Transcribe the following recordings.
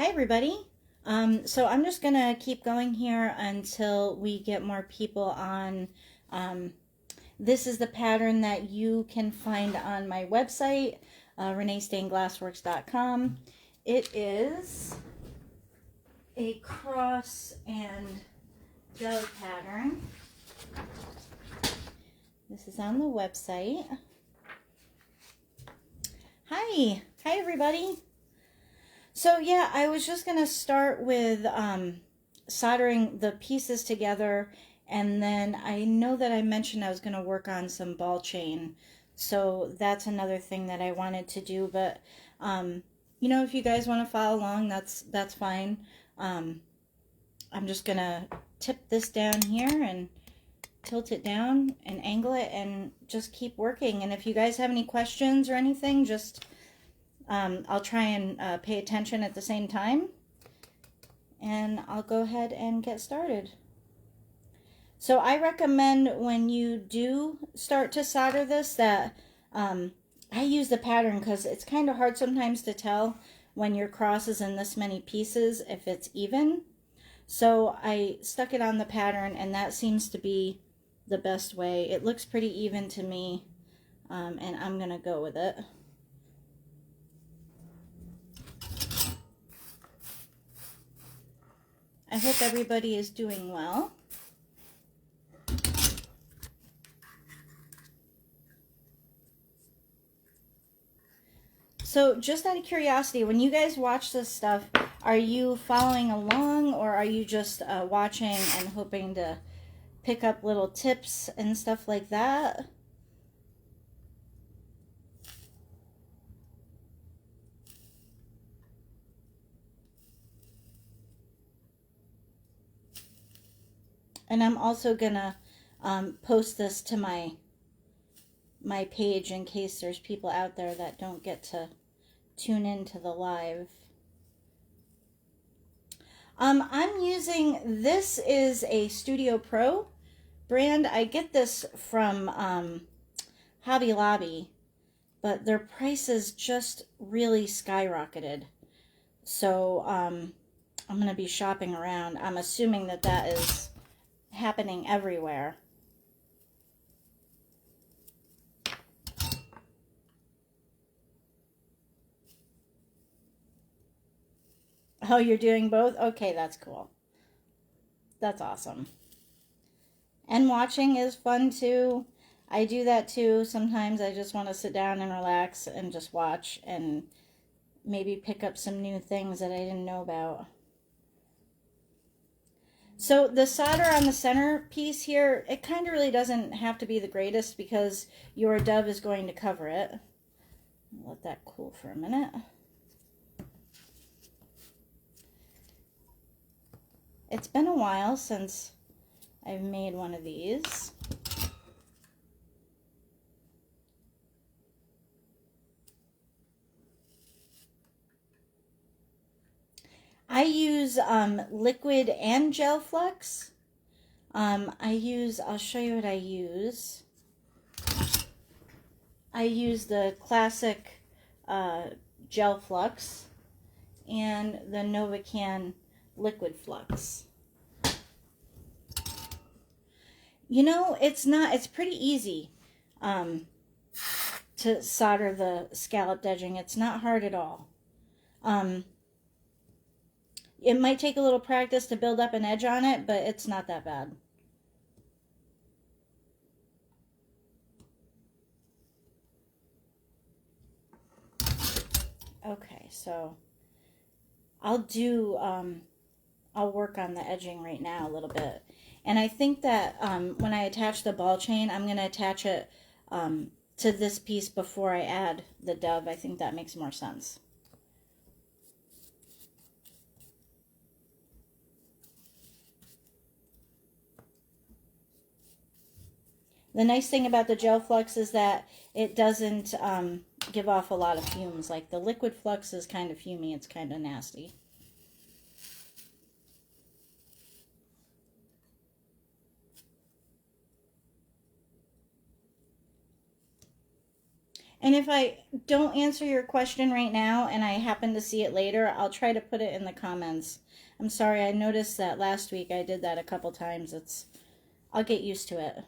Hi everybody. So I'm just gonna keep going here until we get more people on. This is the pattern that you can find on my website, reneestainedglassworks.com. It is a cross and gel pattern. This is on the website. Hi everybody. So yeah, I was just going to start with soldering the pieces together, and then I know that I mentioned I was going to work on some ball chain. So that's another thing that I wanted to do, but you know, if you guys want to follow along, that's fine. I'm just going to tip this down here and tilt it down and angle it and just keep working. And if you guys have any questions or anything, just I'll try and pay attention at the same time, and I'll go ahead and get started. So I recommend when you do start to solder this that I use the pattern, because it's kind of hard sometimes to tell when your cross is in this many pieces if it's even. So I stuck it on the pattern, and that seems to be the best way. It looks pretty even to me, and I'm gonna go with it. I hope everybody is doing well. So just out of curiosity, when you guys watch this stuff, are you following along, or are you just watching and hoping to pick up little tips and stuff like that? And I'm also gonna post this to my page in case there's people out there that don't get to tune into the live. I'm using, this is a Studio Pro brand. I get this from Hobby Lobby, but their prices just really skyrocketed. So I'm going to be shopping around. I'm assuming that that is happening everywhere. Oh, you're doing both? Okay, that's cool. That's awesome. And watching is fun too. I do that too. Sometimes I just want to sit down and relax and just watch and maybe pick up some new things that I didn't know about. So the solder on the center piece here, it kind of really doesn't have to be the greatest because your dove is going to cover it. Let that cool for a minute. It's been a while since I've made one of these. I use liquid and Gel Flux. I'll show you what I use. I use the classic Gel Flux and the Novacan liquid flux. You know, it's pretty easy to solder the scalloped edging. It's not hard at all. It might take a little practice to build up an edge on it, but it's not that bad. Okay, so I'll work on the edging right now a little bit. And I think that when I attach the ball chain, I'm going to attach it to this piece before I add the dove. I think that makes more sense. The nice thing about the Gel Flux is that it doesn't give off a lot of fumes. Like the liquid flux is kind of fumey. It's kind of nasty. And if I don't answer your question right now and I happen to see it later, I'll try to put it in the comments. I'm sorry, I noticed that last week I did that a couple times. I'll get used to it.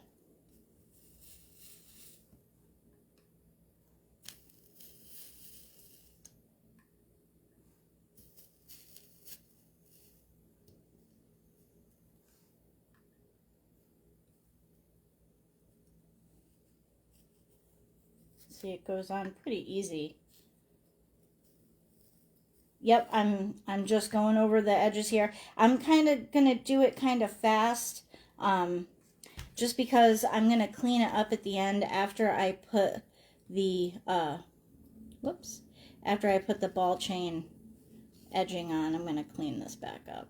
See, it goes on pretty easy. Yep, I'm just going over the edges here. I'm kind of going to do it kind of fast, just because I'm going to clean it up at the end after I put the, after I put the ball chain edging on. I'm going to clean this back up.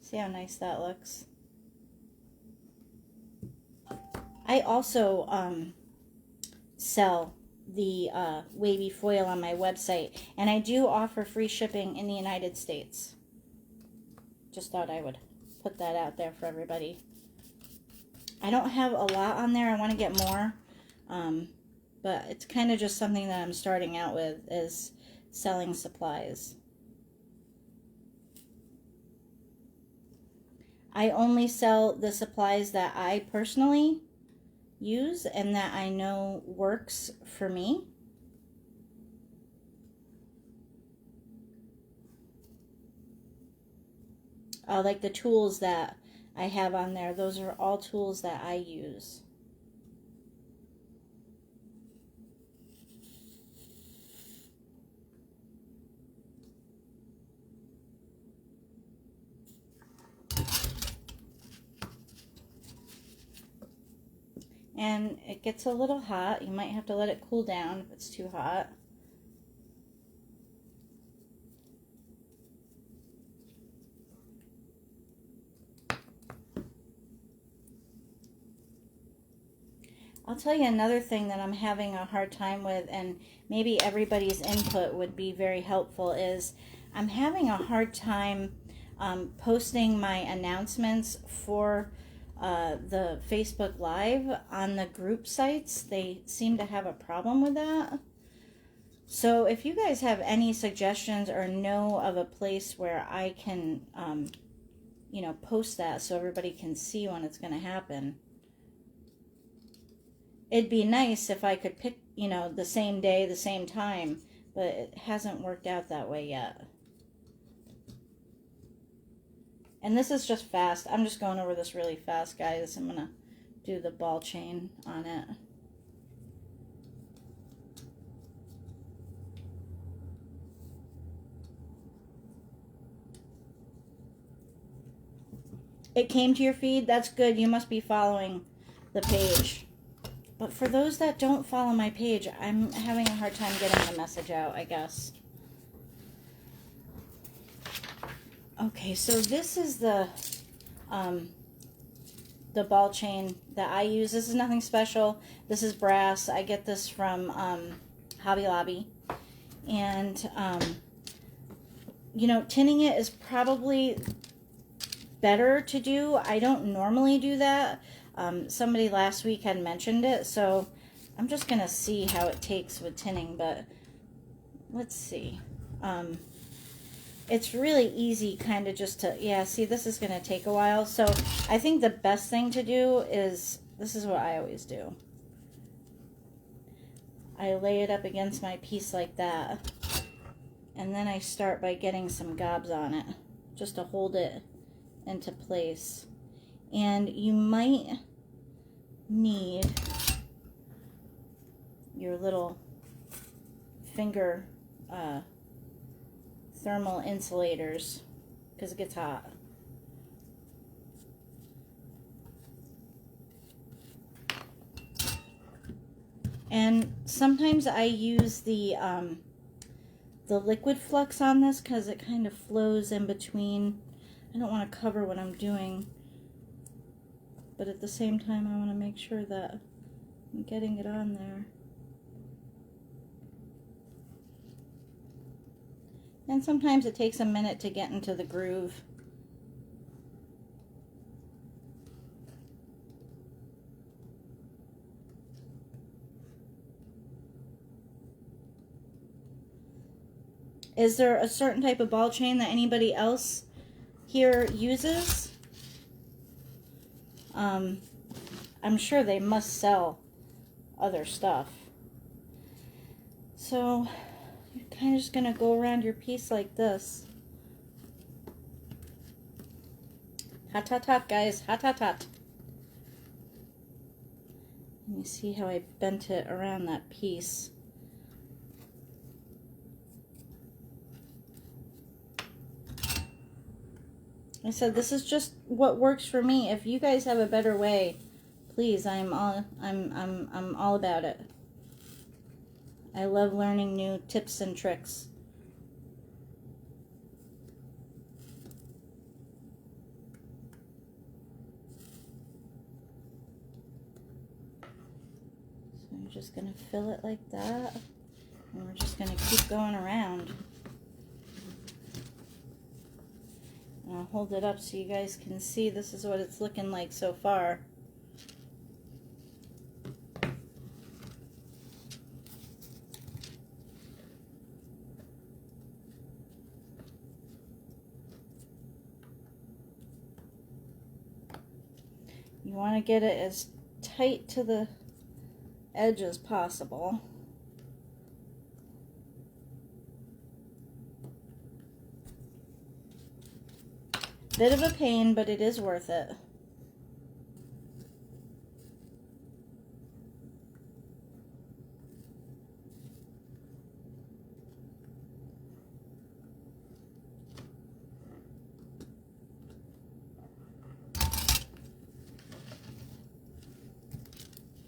See how nice that looks? I also sell the Wavy Foil on my website, and I do offer free shipping in the United States. Just thought I would put that out there for everybody. I don't have a lot on there. I want to get more, but it's kind of just something that I'm starting out with, is selling supplies. I only sell the supplies that I personally use and that I know works for me. Like the tools that I have on there, those are all tools that I use. And it gets a little hot. You might have to let it cool down if it's too hot. I'll tell you another thing that I'm having a hard time with, and maybe everybody's input would be very helpful, is I'm having a hard time posting my announcements for the Facebook Live on the group sites. They seem to have a problem with that. So if you guys have any suggestions or know of a place where I can, you know, post that so everybody can see when it's going to happen. It'd be nice if I could pick, you know, the same day, the same time, but it hasn't worked out that way yet. And this is just fast. I'm just going over this really fast, guys. I'm going to do the ball chain on it. It came to your feed? That's good. You must be following the page. But for those that don't follow my page, I'm having a hard time getting the message out, I guess. Okay, so this is the ball chain that I use. This is nothing special. This is brass. I get this from Hobby Lobby. And, you know, tinning it is probably better to do. I don't normally do that. Somebody last week had mentioned it, so I'm just going to see how it takes with tinning, but let's see. It's really easy kind of just to, yeah, see, this is going to take a while. So I think the best thing to do is, this is what I always do. I lay it up against my piece like that, and then I start by getting some gobs on it, just to hold it into place. And you might need your little finger thermal insulators because it gets hot. And sometimes I use the liquid flux on this because it kind of flows in between. I don't want to cover what I'm doing, but at the same time I want to make sure that I'm getting it on there. And sometimes it takes a minute to get into the groove. Is there a certain type of ball chain that anybody else here uses? I'm sure they must sell other stuff. So you're kind of just going to go around your piece like this. Hot, hot, hot, guys. Hot, hot, hot. And you see how I bent it around that piece. I said this is just what works for me. If you guys have a better way, please, I'm all about it. I love learning new tips and tricks. So I'm just going to fill it like that, and we're just going to keep going around. And I'll hold it up so you guys can see. This is what it's looking like so far. You want to get it as tight to the edge as possible. Bit of a pain, but it is worth it.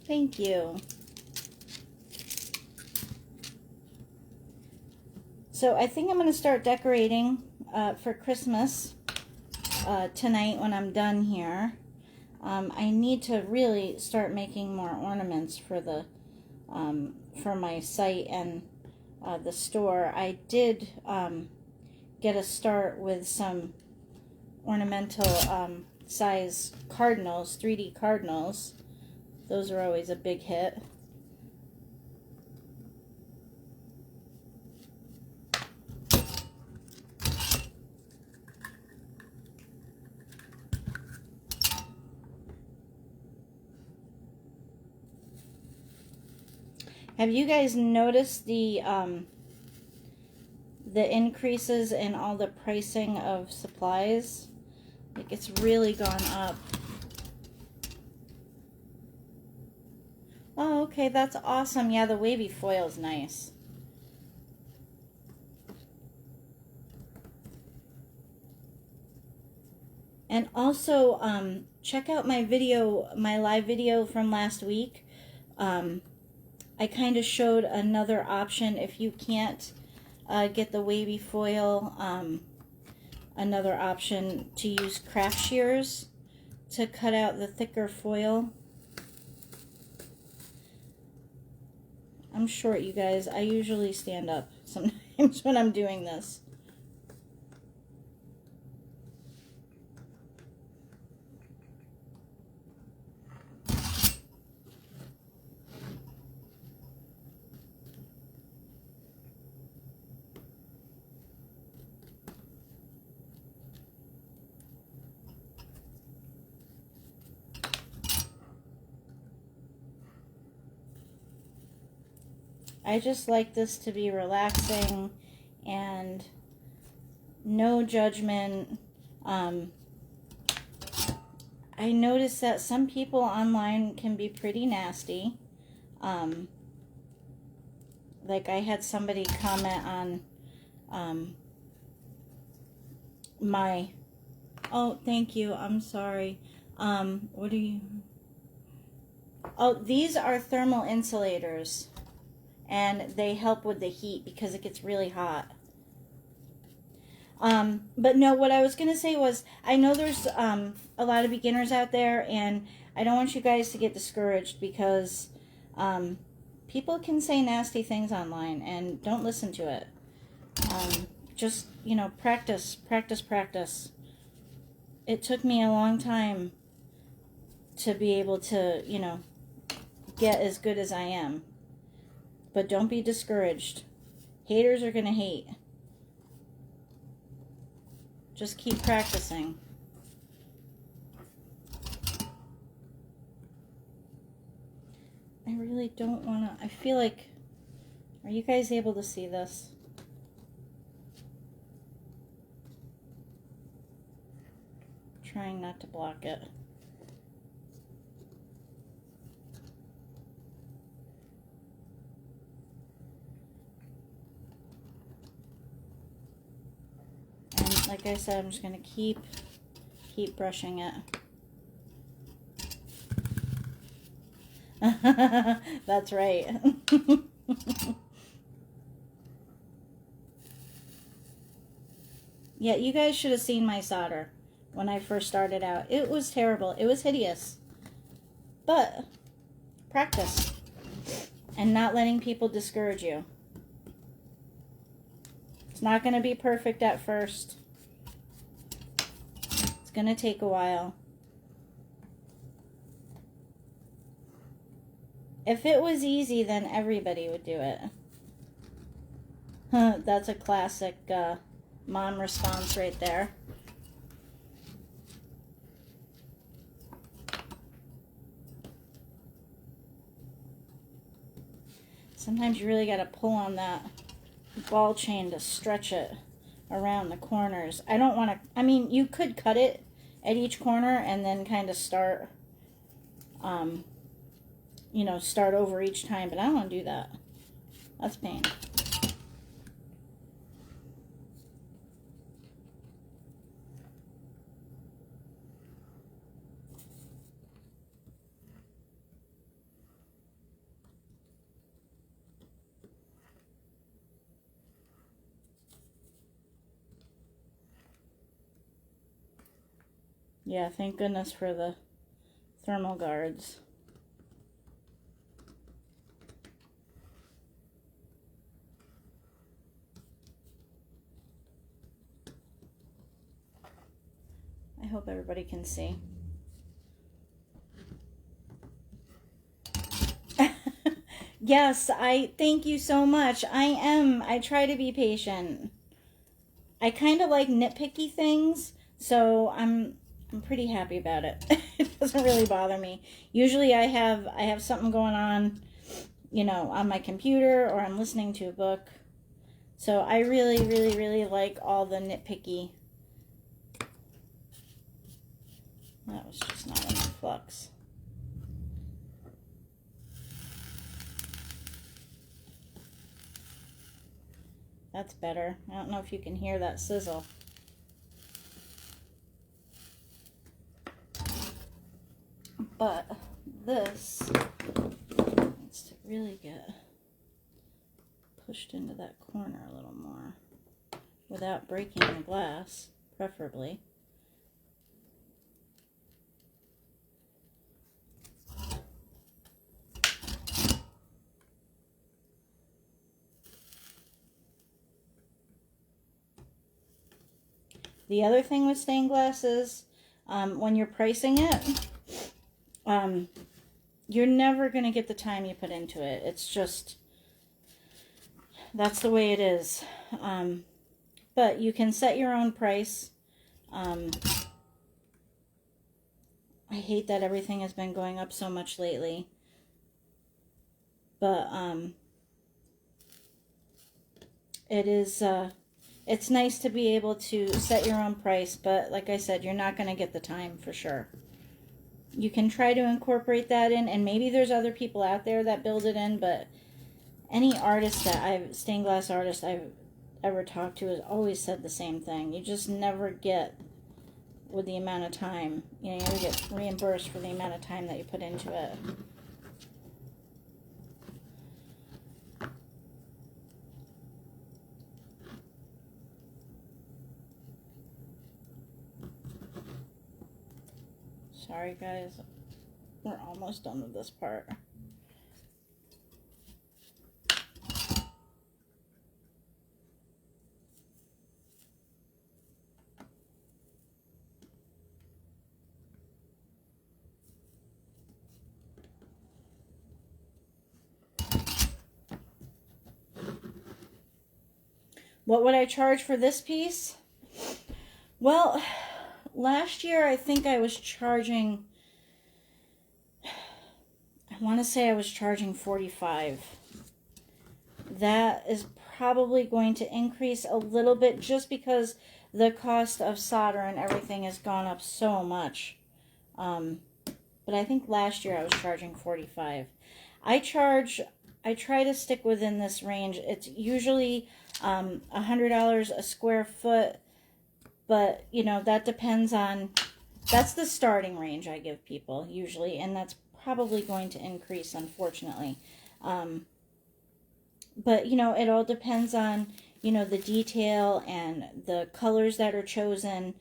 Thank you. So I think I'm going to start decorating for Christmas tonight when I'm done here. I need to really start making more ornaments for the for my site and the store. I did get a start with some ornamental size cardinals, 3D cardinals. Those are always a big hit. Have you guys noticed the increases in all the pricing of supplies? Like, it's really gone up. Oh, okay, that's awesome. Yeah, the wavy foil is nice. And also, check out my video, my live video from last week. I kind of showed another option if you can't get the wavy foil, another option to use craft shears to cut out the thicker foil. I'm short, you guys. I usually stand up sometimes when I'm doing this. I just like this to be relaxing and no judgment. I noticed that some people online can be pretty nasty. Like I had somebody comment on my, oh, thank you, I'm sorry. What are you? Oh, these are thermal insulators. And they help with the heat because it gets really hot. But no, what I was going to say was, I know there's a lot of beginners out there, and I don't want you guys to get discouraged because people can say nasty things online, and don't listen to it. just, you know, practice, practice, practice. It took me a long time to be able to, you know, get as good as I am. But don't be discouraged. Haters are going to hate. Just keep practicing. I really don't want to... I feel like... Are you guys able to see this? Trying not to block it. And like I said, I'm just going to keep brushing it. That's right. Yeah, you guys should have seen my solder when I first started out. It was terrible. It was hideous. But practice and not letting people discourage you. It's not going to be perfect at first. It's going to take a while. If it was easy, then everybody would do it. That's a classic mom response right there. Sometimes you really got to pull on that ball chain to stretch it around the corners. I don't want to, I mean, you could cut it at each corner and then kind of start, you know, start over each time, but I don't want to do that. That's pain. Yeah, thank goodness for the thermal guards. I hope everybody can see. Yes, I thank you so much. I try to be patient. I kind of like nitpicky things, so I'm pretty happy about it. It doesn't really bother me. Usually I have something going on, you know, on my computer, or I'm listening to a book. So I really, really, really like all the nitpicky. That was just not enough flux. That's better. I don't know if you can hear that sizzle. But this needs to really get pushed into that corner a little more without breaking the glass, preferably. The other thing with stained glass is when you're pricing it, you're never going to get the time you put into it. It's just, that's the way it is. But you can set your own price. I hate that everything has been going up so much lately. But it is... it's nice to be able to set your own price, but like I said, you're not going to get the time for sure. You can try to incorporate that in, and maybe there's other people out there that build it in, but any artist that stained glass artist I've ever talked to has always said the same thing. You just never get with the amount of time. You know, you never get reimbursed for the amount of time that you put into it. Sorry guys, we're almost done with this part. What would I charge for this piece? Well, last year I think I was charging, I want to say I was charging $45. That is probably going to increase a little bit just because the cost of solder and everything has gone up so much. But I think last year I was charging $45. I try to stick within this range. It's usually $100 a square foot, but you know, that depends on, that's the starting range I give people usually, and that's probably going to increase, unfortunately. But you know, it all depends on, you know, the detail and the colors that are chosen.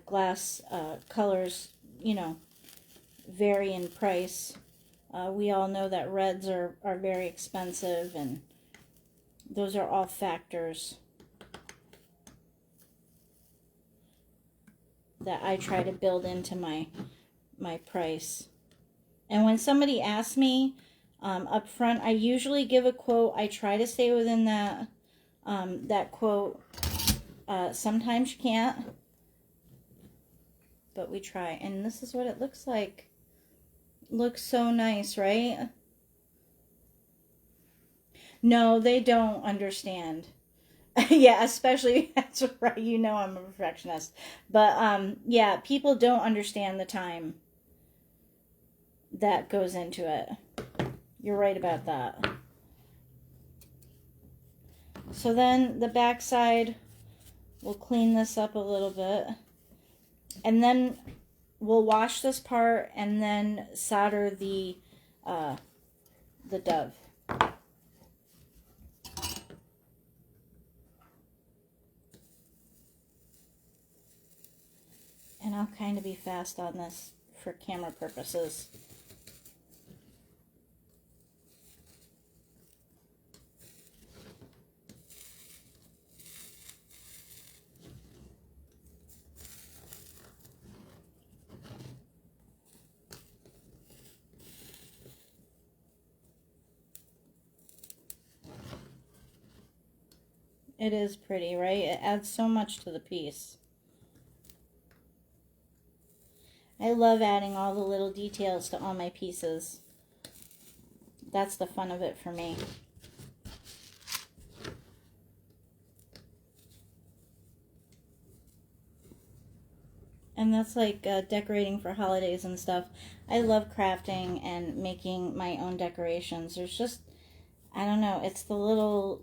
Glass colors, you know, vary in price. We all know that reds are very expensive, and those are all factors that I try to build into my price. And when somebody asks me up front, I usually give a quote. I try to stay within that quote. Sometimes you can't, but we try. And this is what it looks like. Looks so nice, right? No, they don't understand. Yeah, especially, that's right, you know I'm a perfectionist. But, yeah, people don't understand the time that goes into it. You're right about that. So then the back side, we'll clean this up a little bit. And then we'll wash this part and then solder the dove. And I'll kind of be fast on this for camera purposes. It is pretty, right? It adds so much to the piece. I love adding all the little details to all my pieces. That's the fun of it for me. And that's like decorating for holidays and stuff. I love crafting and making my own decorations. There's just, I don't know, it's the little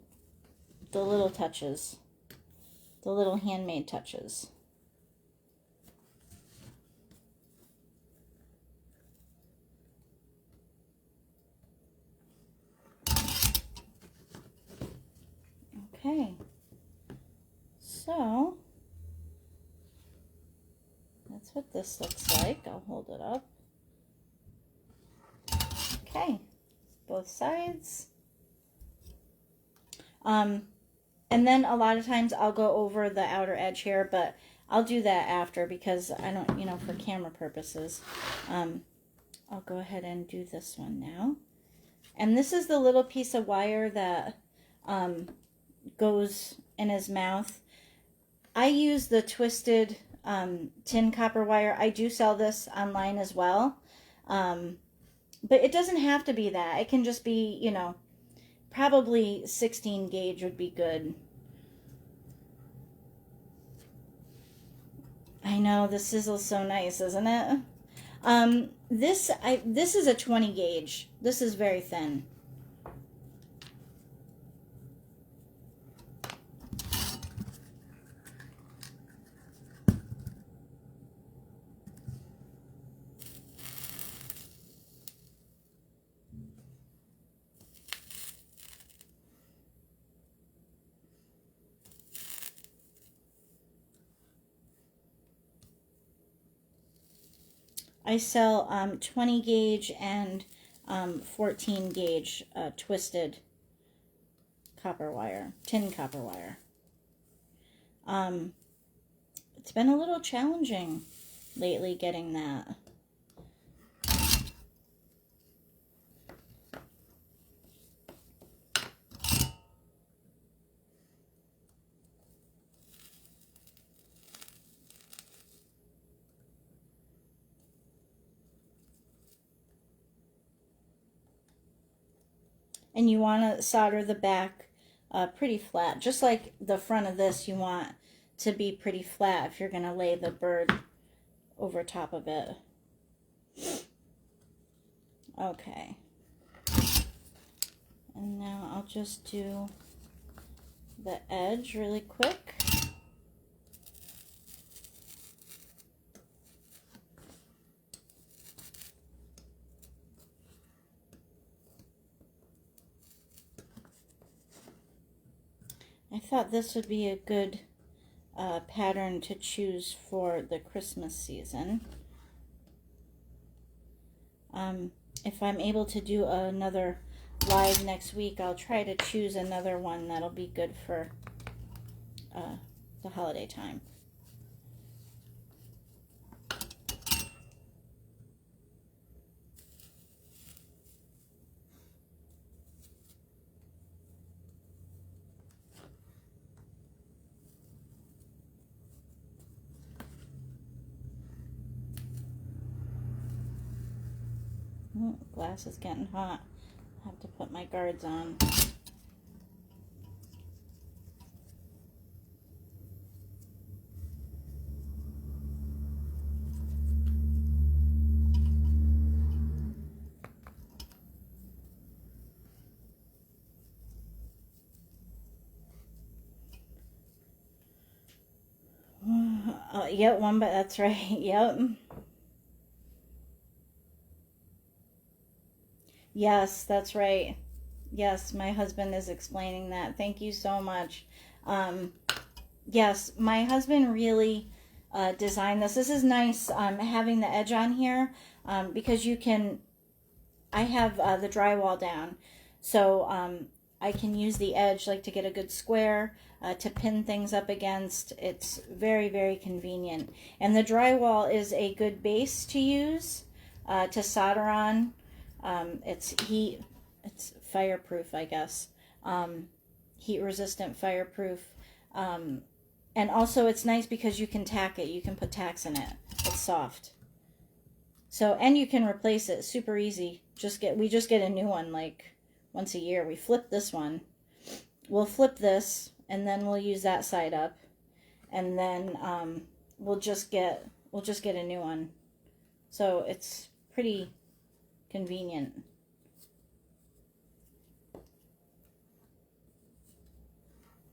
touches. The little handmade touches. Okay. So, that's what this looks like. I'll hold it up. Okay. Both sides. And then a lot of times I'll go over the outer edge here, but I'll do that after because I don't, you know, for camera purposes. I'll go ahead and do this one now. And this is the little piece of wire that goes in his mouth. I use the twisted tin copper wire. I do sell this online as well. But it doesn't have to be that. It can just be, you know, probably 16 gauge would be good. I know, the sizzle's so nice, isn't it? This is a 20 gauge. This is very thin. I sell 20 gauge and 14 gauge twisted copper wire, tin copper wire. It's been a little challenging lately getting that. And you want to solder the back pretty flat. Just like the front of this, you want to be pretty flat if you're going to lay the bird over top of it. Okay. And now I'll just do the edge really quick. I thought this would be a good pattern to choose for the Christmas season. If I'm able to do another live next week, I'll try to choose another one that'll be good for the holiday time. Glass is getting hot. I have to put my guards on. Yep, one, but that's right. Yep. Yes, that's right. Yes, my husband is explaining that. Thank you so much. Yes, my husband really designed this. This is nice having the edge on here because you can, I have the drywall down, so I can use the edge like to get a good square to pin things up against. It's very, very convenient. And the drywall is a good base to use to solder on. It's fireproof, I guess. Heat resistant, fireproof. And also it's nice because you can tack it. You can put tacks in it. It's soft. So, and you can replace it super easy. We just get a new one like once a year. We flip this one. We'll flip this and then we'll use that side up. And then we'll just get a new one. So it's pretty convenient.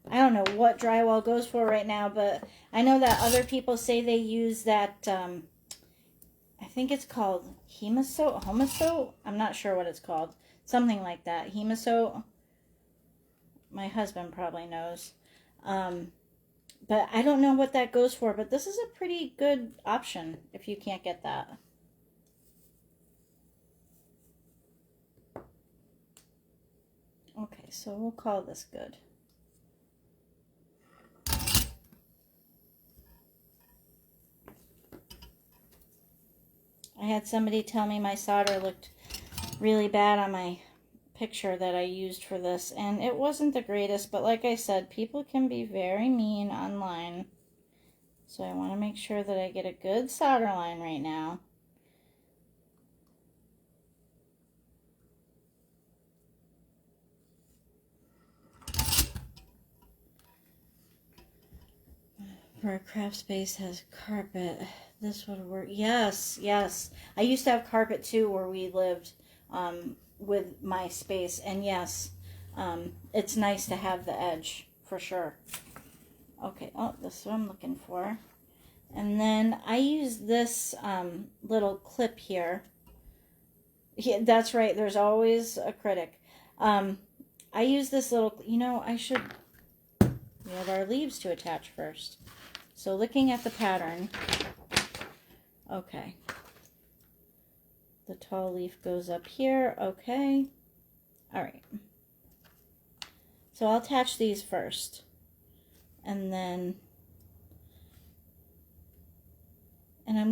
I don't know what drywall goes for right now, but I know that other people say they use that, I think it's called Homosote? I'm not sure what it's called. Something like that. Homosote. My husband probably knows. But I don't know what that goes for, but this is a pretty good option if you can't get that. Okay, so we'll call this good. I had somebody tell me my solder looked really bad on my picture that I used for this, and it wasn't the greatest, but like I said, people can be very mean online. So I want to make sure that I get a good solder line right now. Our craft space has carpet. This would work. Yes, yes. I used to have carpet too where we lived with my space. And yes, it's nice to have the edge for sure. Okay, oh, this is what I'm looking for. And then I use this little clip here. Yeah, that's right. There's always a critic. I use this little, we have our leaves to attach first. So looking at the pattern, okay, the tall leaf goes up here, okay, all right. So I'll attach these first, and I'm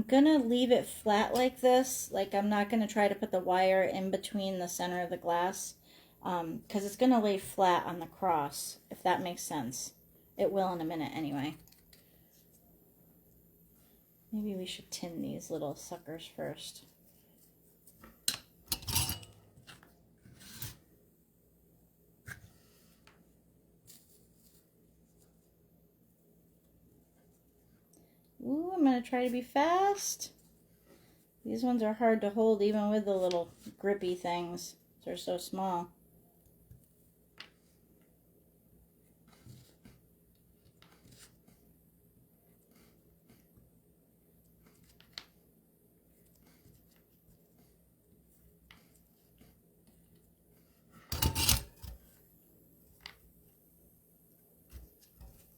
gonna leave it flat like this, like I'm not gonna try to put the wire in between the center of the glass, because it's gonna lay flat on the cross, if that makes sense. It will in a minute anyway. Maybe we should tin these little suckers first. Ooh, I'm going to try to be fast. These ones are hard to hold even with the little grippy things. They're so small.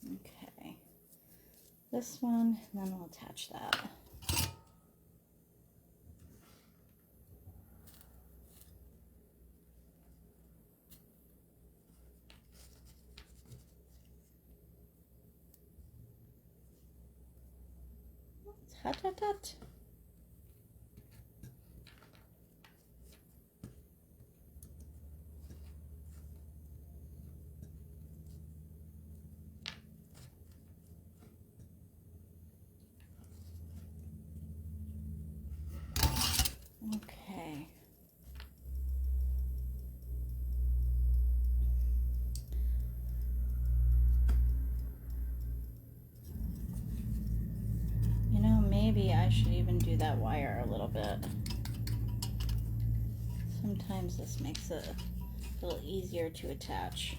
Okay. This one, and then we'll attach that. Hot, hot, hot. Okay. You know, maybe I should even do that wire a little bit. Sometimes this makes it a little easier to attach.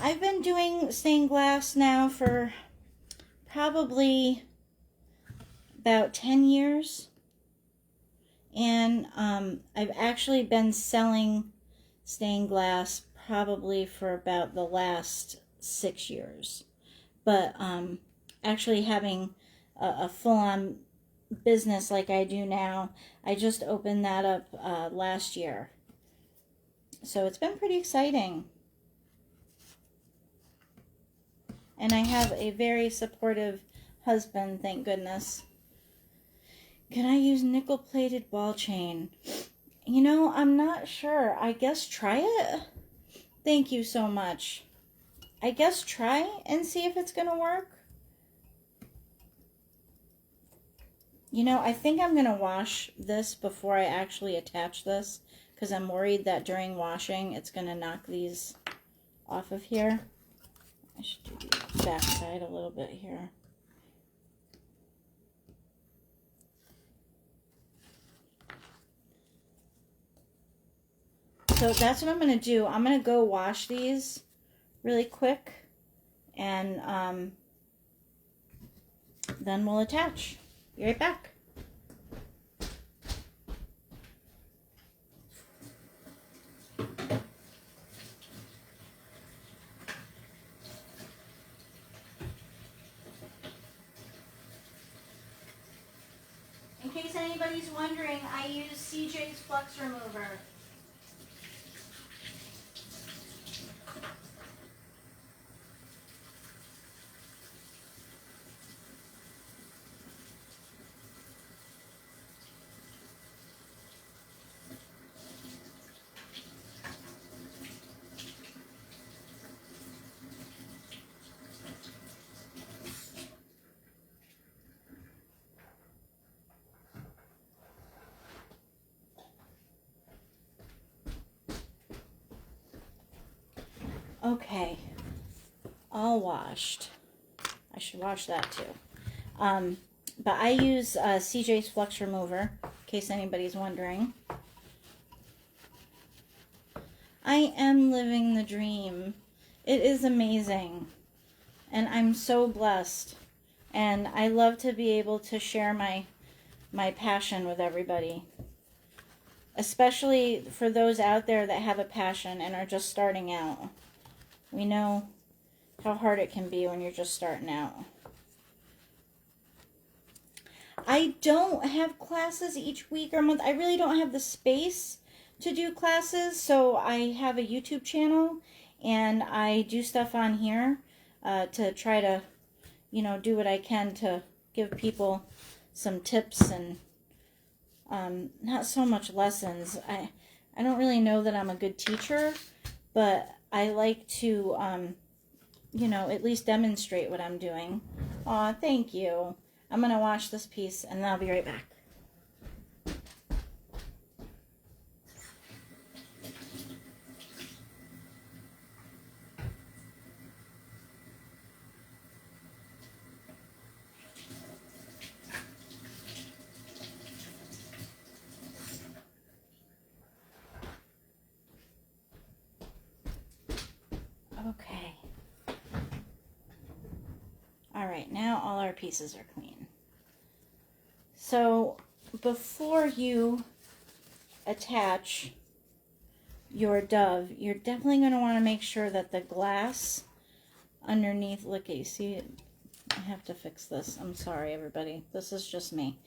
I've been doing stained glass now for probably about 10 years. And I've actually been selling stained glass probably for about the last 6 years. But actually having a full-on business like I do now, I just opened that up last year. So it's been pretty exciting. And I have a very supportive husband, thank goodness. Can I use nickel-plated ball chain? You know, I'm not sure. I guess try it. Thank you so much. I guess try and see if it's going to work. You know, I think I'm going to wash this before I actually attach this, because I'm worried that during washing it's going to knock these off of here. I should do the back side a little bit here. So that's what I'm going to do. I'm going to go wash these really quick, and then we'll attach. Be right back. In case anybody's wondering, I use CJ's Flux Remover. Okay, all washed. I should wash that too. But I use CJ's Flux Remover, in case anybody's wondering. I am living the dream. It is amazing. And I'm so blessed. And I love to be able to share my passion with everybody. Especially for those out there that have a passion and are just starting out. We know how hard it can be when you're just starting out. I don't have classes each week or month. I really don't have the space to do classes, so I have a YouTube channel and I do stuff on here to try to, you know, do what I can to give people some tips and not so much lessons. I don't really know that I'm a good teacher, but I like to, you know, at least demonstrate what I'm doing. Aw, thank you. I'm going to wash this piece and then I'll be right back. Okay. All right, now all our pieces are clean. So before you attach your dove, you're definitely going to want to make sure that the glass underneath, look at, you see it? I have to fix this. I'm sorry, everybody. This is just me.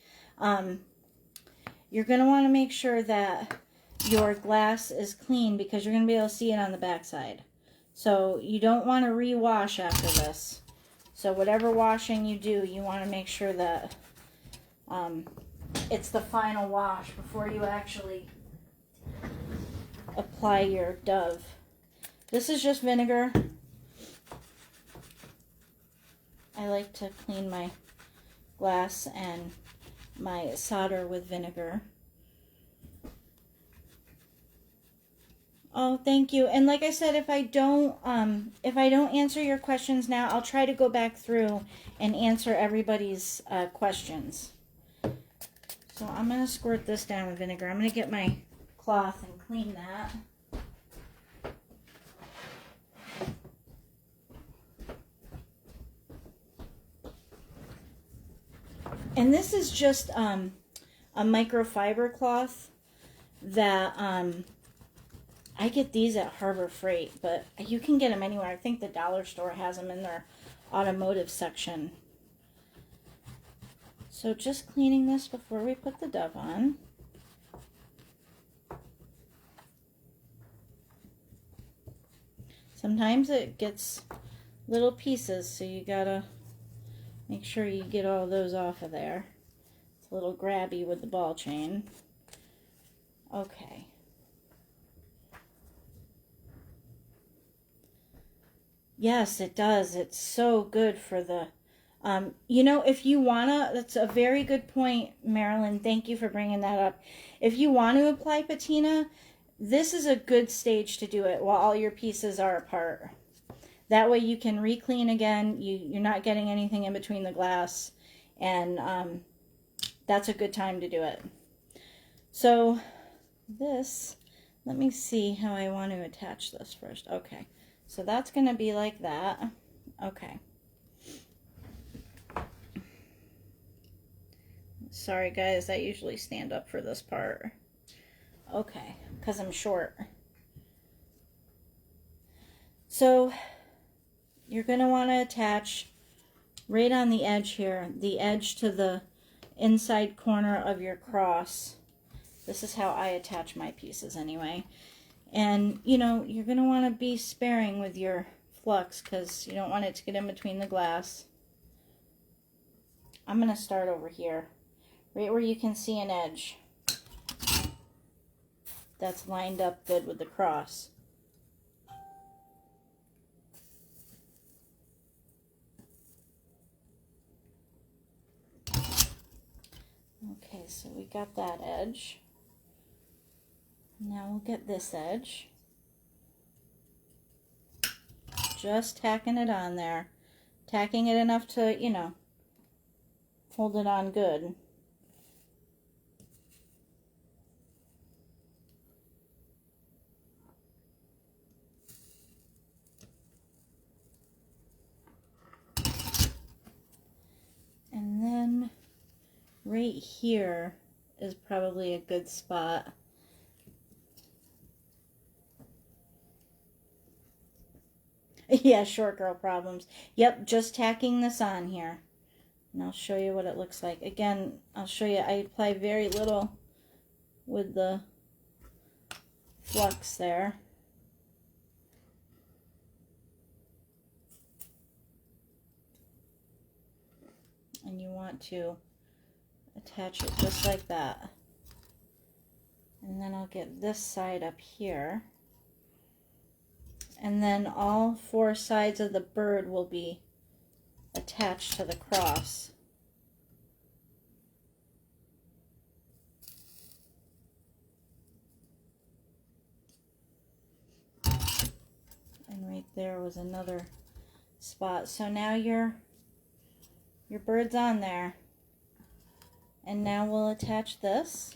You're going to want to make sure that your glass is clean because you're going to be able to see it on the backside. So you don't want to rewash after this. So whatever washing you do, you want to make sure that it's the final wash before you actually apply your dove. This is just vinegar. I like to clean my glass and my solder with vinegar. Oh, thank you. And like I said, if I don't answer your questions now, I'll try to go back through and answer everybody's questions. So I'm going to squirt this down with vinegar. I'm going to get my cloth and clean that. And this is just a microfiber cloth that I get these at Harbor Freight, but you can get them anywhere. I think the dollar store has them in their automotive section. So just cleaning this before we put the dove on. Sometimes it gets little pieces, so you gotta make sure you get all those off of there. It's a little grabby with the ball chain. Okay. Yes, it does. It's so good for the, you know, if you wanna, that's a very good point, Marilyn. Thank you for bringing that up. If you want to apply patina, this is a good stage to do it while all your pieces are apart. That way you can re-clean again. You're not getting anything in between the glass, and that's a good time to do it. So this, let me see how I want to attach this first. Okay. So that's going to be like that. Okay. Sorry, guys. I usually stand up for this part. Okay, because I'm short. So you're going to want to attach right on the edge here, the edge to the inside corner of your cross. This is how I attach my pieces anyway. And, you know, you're going to want to be sparing with your flux because you don't want it to get in between the glass. I'm going to start over here, right where you can see an edge that's lined up good with the cross. Okay, so we got that edge. Now we'll get this edge. Just tacking it on there. Tacking it enough to, you know, hold it on good. And then right here is probably a good spot. Yeah, short girl problems. Yep, just tacking this on here. And I'll show you what it looks like. Again, I'll show you, I apply very little with the flux there. And you want to attach it just like that. And then I'll get this side up here. And then all 4 sides of the bird will be attached to the cross. And right there was another spot. So now your bird's on there. And now we'll attach this.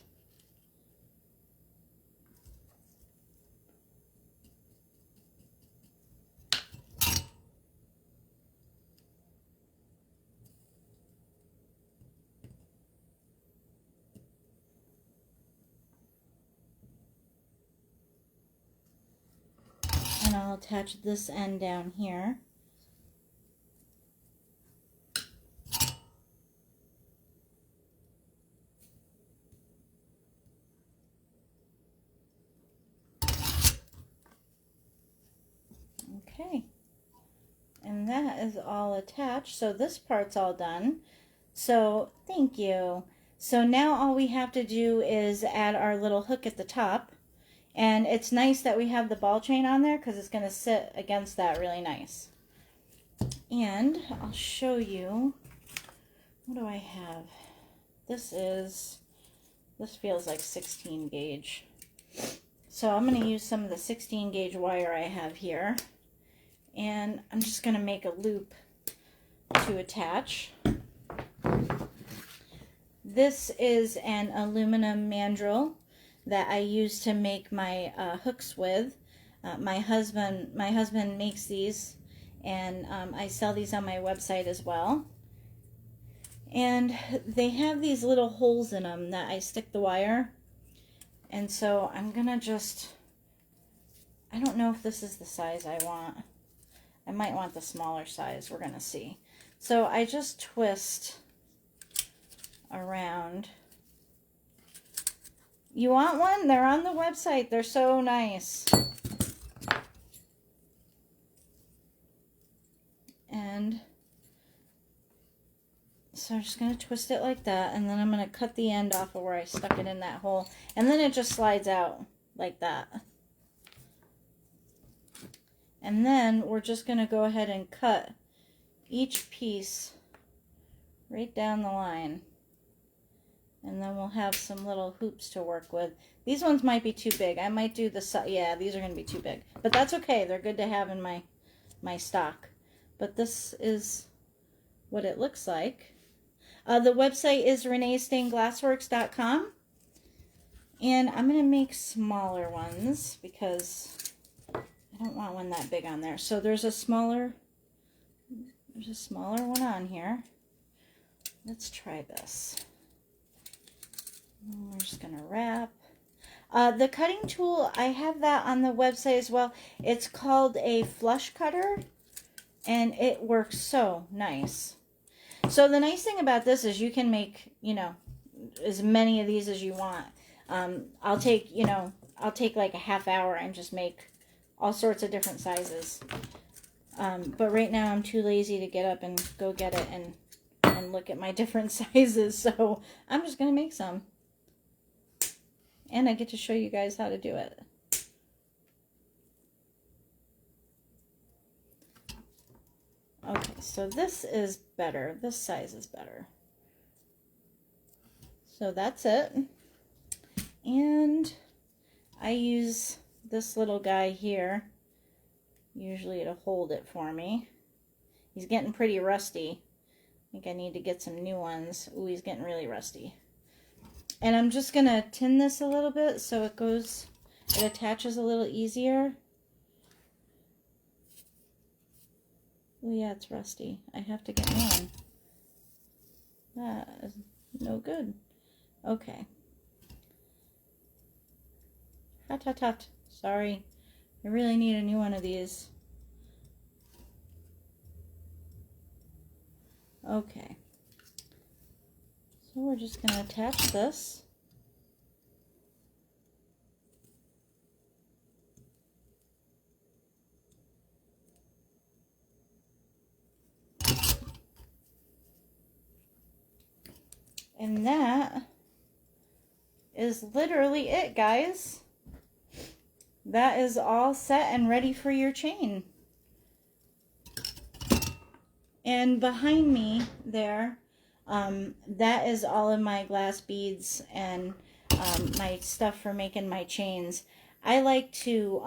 And I'll attach this end down here. Okay, and that is all attached. So this part's all done. So thank you. So now all we have to do is add our little hook at the top. And it's nice that we have the ball chain on there because it's going to sit against that really nice. And I'll show you, what do I have? This feels like 16 gauge. So I'm going to use some of the 16 gauge wire I have here. And I'm just going to make a loop to attach. This is an aluminum mandrel that I use to make my hooks with. My husband makes these, and I sell these on my website as well. And they have these little holes in them that I stick the wire. And so I'm gonna I don't know if this is the size I want. I might want the smaller size, we're gonna see. So I just twist around. You want one? They're on the website. They're so nice. And so I'm just going to twist it like that, and then I'm going to cut the end off of where I stuck it in that hole, and then it just slides out like that. And then we're just going to go ahead and cut each piece right down the line. And then we'll have some little hoops to work with. These ones might be too big. I might do yeah, these are going to be too big. But that's okay. They're good to have in my stock. But this is what it looks like. The website is reneestainedglassworks.com. And I'm going to make smaller ones because I don't want one that big on there. So there's a smaller one on here. Let's try this. We're just going to wrap. The cutting tool, I have that on the website as well. It's called a flush cutter, and it works so nice. So the nice thing about this is you can make, as many of these as you want. I'll take like a half hour and just make all sorts of different sizes. But right now I'm too lazy to get up and go get it and look at my different sizes. So I'm just going to make some. And I get to show you guys how to do it. Okay, so this is better. This size is better. So that's it. And I use this little guy here, usually to hold it for me. He's getting pretty rusty. I think I need to get some new ones. Ooh, he's getting really rusty. And I'm just going to tin this a little bit so it attaches a little easier. Oh yeah, it's rusty. I have to get one. That is no good. Okay. Hot, hot, hot. Sorry. I really need a new one of these. Okay. So we're just going to attach this. And that is literally it, guys. That is all set and ready for your chain. And behind me there, that is all of my glass beads and my stuff for making my chains. I like to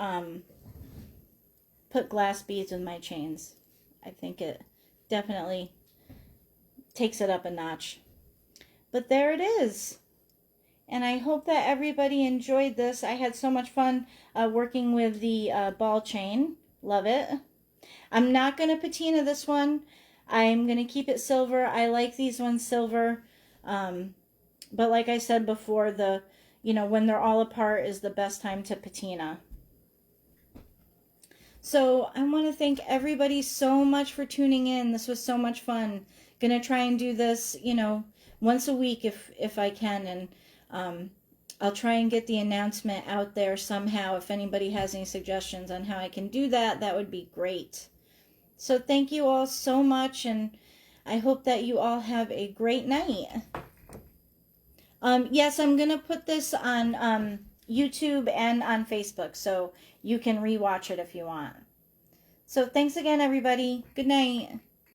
put glass beads with my chains. I think it definitely takes it up a notch. But there it is. And I hope that everybody enjoyed this. I had so much fun working with the ball chain. Love it. I'm not going to patina this one. I'm going to keep it silver. I like these ones silver. But like I said before, when they're all apart is the best time to patina. So I want to thank everybody so much for tuning in. This was so much fun. Gonna try and do this, once a week if I can, and I'll try and get the announcement out there somehow. If anybody has any suggestions on how I can do that, that would be great. So thank you all so much, and I hope that you all have a great night. Yes, I'm gonna put this on YouTube and on Facebook, so you can rewatch it if you want. So thanks again, everybody. Good night.